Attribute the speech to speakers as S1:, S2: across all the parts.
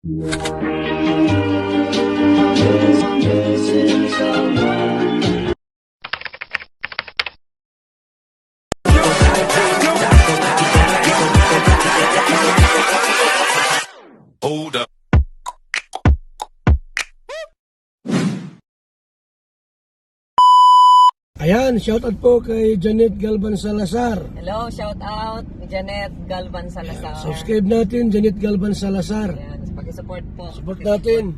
S1: Hold up.
S2: Ayan, shoutout po kay Janet Galvan Salazar.
S3: Hello, shout out Janet Galvan Salazar.
S2: Subscribe natin, Janet Galvan Salazar.
S3: Ayan, paki-support po.
S2: Support natin.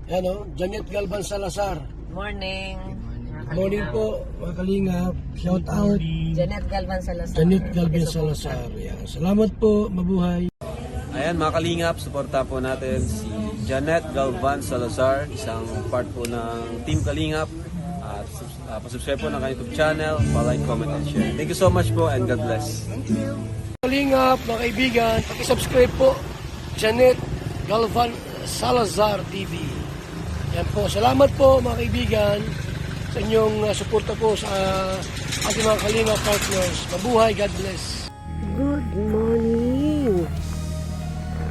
S2: Ayan o, Janet Galvan Salazar.
S3: Morning.
S2: Good morning po, mga kalingap. Shoutout,
S3: Janet Galvan Salazar.
S2: Janet Galvan Salazar. Ayan, salamat po, mabuhay.
S4: Ayan mga kalingap, suporta po natin si Janet Galvan Salazar, isang part po ng Team Kalingap. At pasubscribe po ng kanyang YouTube channel, pa-like, comment, and share. Thank you so much po and God bless.
S2: Kalingap, mga kaibigan, pakisubscribe po, Janet Galvan Salazar TV. Yan po, salamat po mga kaibigan sa inyong suporta po sa ating mga Kalingap partners. Mabuhay, God bless.
S5: Good morning!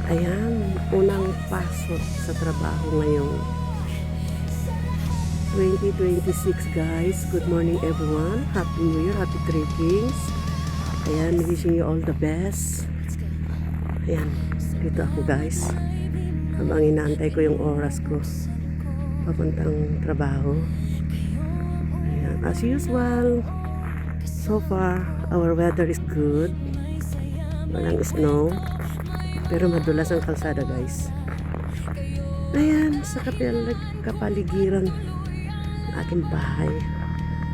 S5: Ayan, unang pasok sa trabaho ngayong 2026 guys. Good morning everyone. Happy New Year, Happy Three Kings. Ayan, wishing you all the best. Ayan, dito ako guys. Habang inaantay ko yung oras ko papuntang trabaho. Ayan, as usual. So far, our weather is good. Walang snow. Pero madulas ang kalsada guys. Ayan, sa kapaligiran ng aking bahay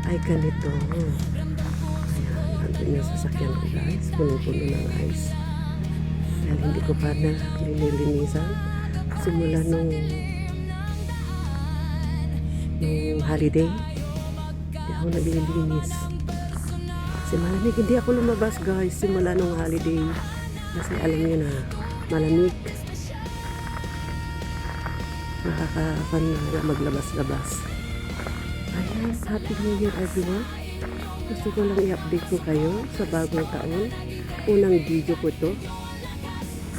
S5: ay ganito. Ayan, nandun yung sasakyan ko guys. Punong-puno ng ice. Dahil hindi ko pa na nililinisan. Simula nung holiday, hindi ako naglilinis. Kasi malamig, hindi ako lumabas guys simula nung holiday. Kasi alam niyo na, malamig. Nakakapanaga maglabas-labas. Ayan, Happy New Year everyone. Gusto ko lang i-update ko kayo sa bagong taon. Unang video ko to.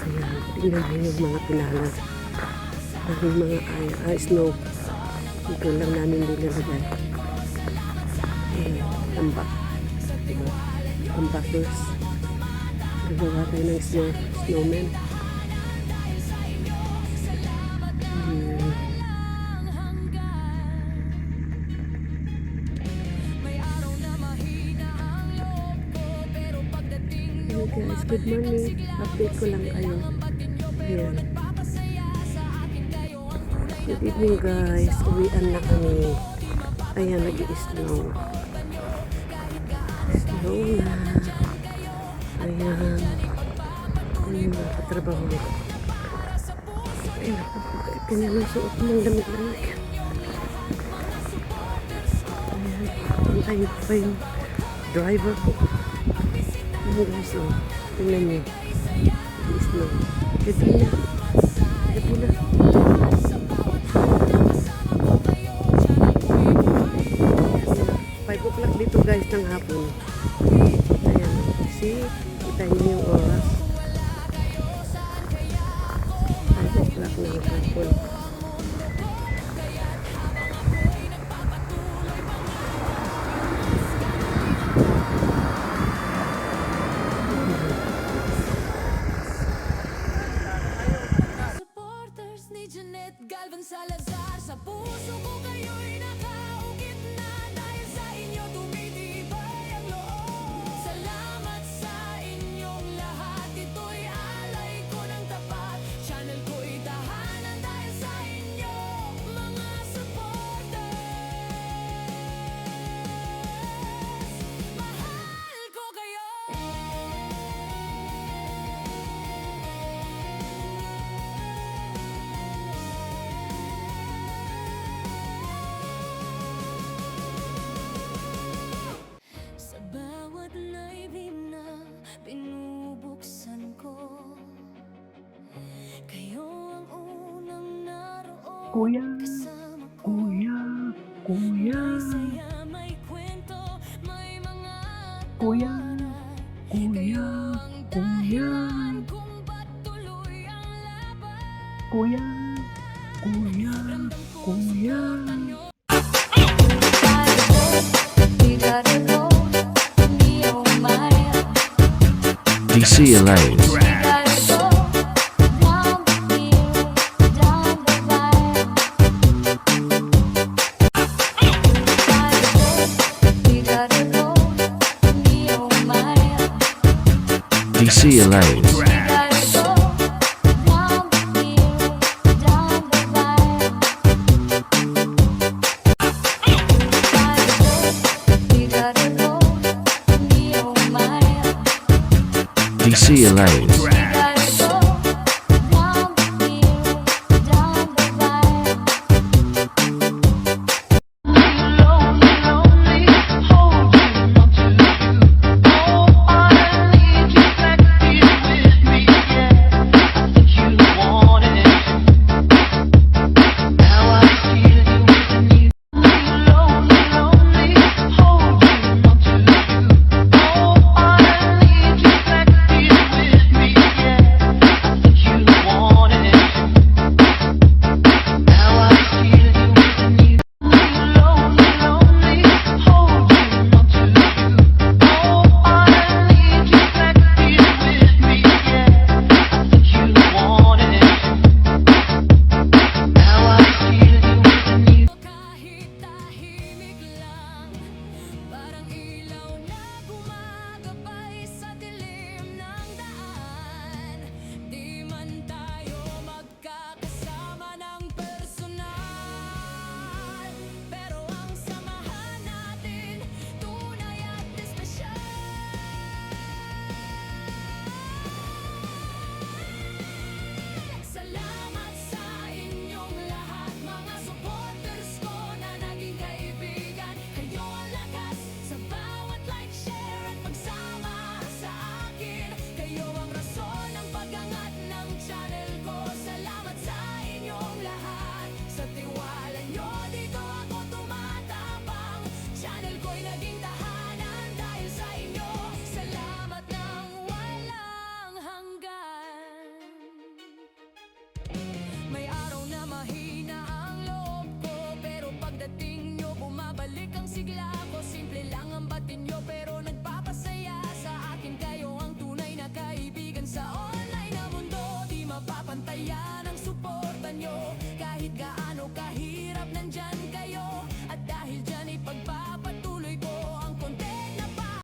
S5: Ayan, tingnan niyo yung mga pinala. Ang mga snow. Ito lang namin nilalagay. Ayan, tambak. Diba? Tambakers. Nagawa tayo ng snowman. Hey guys, good morning. Update ko lang kayo. Ayan. Good evening guys. Uwian na kami. Ayan, nag-i-snow. Snow na. Ayan. Ayan mga katrabaho. Ayan, kanilang suot ng lamig-lamig. Ayan, antayin ko pa yung driver ko. Ayan guys, oh. Tingnan nyo. Snow. Gabi na. Gabi na. 5 o'clock dito guys ng hapon. Ayan. See? Kita niyo yung oras. 5 o'clock ng hapon.
S6: Supporters ni Janet Galvan Salazar, sa puso ko kayo'y nakaukit na. Dahil sa inyo tumitibay ang loob. Salamat sa inyong lahat. Ito'y alay ko ng tapat. Channel ko'y tahanan dahil sa inyo, mga supporters. Mahal ko kayo. Sa bawat live na binubuksan ko, kayo ang unang naroon.
S5: Kuya,
S6: Kasama ko.
S5: kuya, kuya,
S6: May saya, may kwento, may mga
S5: kuya,
S6: tawanan.
S5: kuya,
S6: Kayo ang
S5: kuya,
S6: dahilan kung ba't tuloy ang laban.
S2: kuya, kuya, kuya.
S7: DC Alliance. DC Alliance. DC Alliance.